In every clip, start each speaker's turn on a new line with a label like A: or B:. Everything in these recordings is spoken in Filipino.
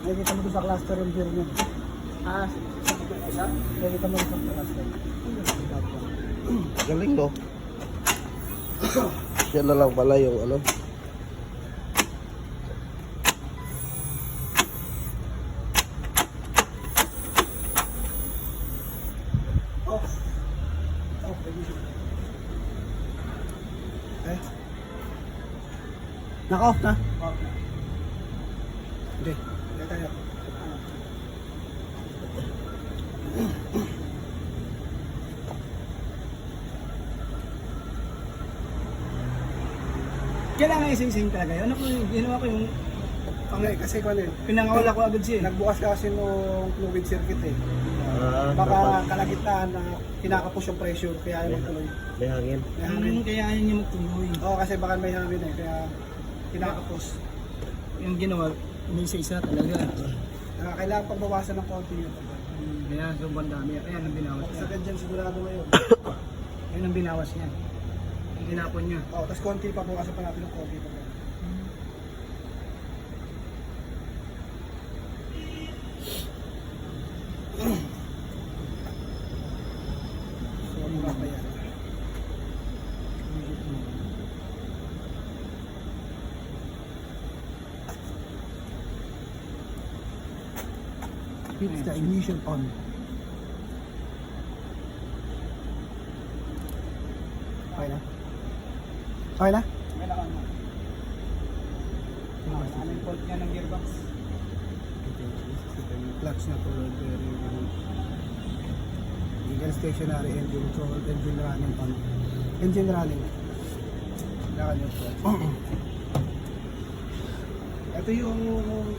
A: Nakikita mo doon sa cluster yung gear niya.
B: Ah,
A: Nakikita mo doon sa cluster.
C: Galing no? Yan na lang pala yung ano.
A: Naka-off na? Off na. Hindi. Hindi tayo.
B: kailangan ising-sing talaga yun. Ano ko yung ginawa ko yung
A: Kasi kung ano
B: pinangawala ko agad siya eh.
A: nagbukas kasi nung fluid circuit eh. Baka kalagitnaan na kinakapos yung pressure kaya ayaw magtuloy.
C: May hangin.
A: May hangin.
B: Kaya ayaw niya magtuloy.
A: Oo, kasi baka may hangin eh, kaya kinakapos.
B: Yung ginawa, umisa-isa talaga.
A: Kailangan pagbawasan ng konti yun.
B: Kaya sobrang dami. Ayan ang binawas niya.
A: Sa dyan sigurado ngayon.
B: Ayan ang binawas niya. Yung tinapon niya.
A: Oo, tapos konti pa, bukasan pa natin ng konti pa. So, mura pa yan. It's the ignition on. Okay na? Okay na?
B: May nakaan mo. Ano yung fault niya ng gearbox?
A: Clutch na to, very legal stationary engine, so engine running on. Engine running. Kailangan nyo po. Ito yung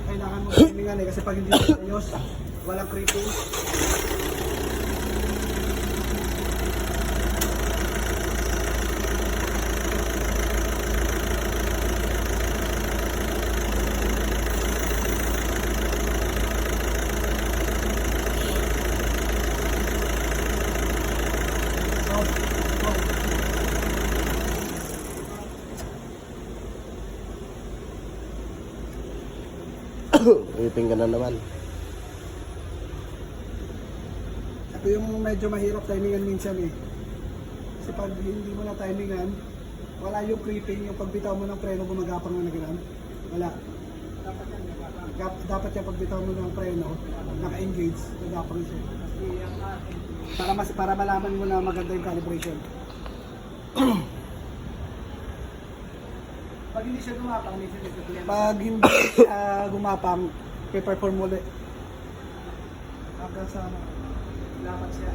A: kailangan mo timingan eh, kasi pag hindi mo ayos, walang creeping.
C: Iping ka na naman.
A: Ito yung medyo mahirap timingan minsan eh. Kasi pag hindi mo na timingan, wala yung creeping, yung pagbitaw mo ng preno gumagapang na gano'n. Wala. Dapat yung pagbitaw mo ng preno, naka-engage, gagapang siya. Para malaman mo na maganda yung calibration.
B: Pag hindi siya gumapang, minsan ito problema.
A: Pag hindi gumapang, pe-perform ulit. Hanggang sa
B: Dapat siya.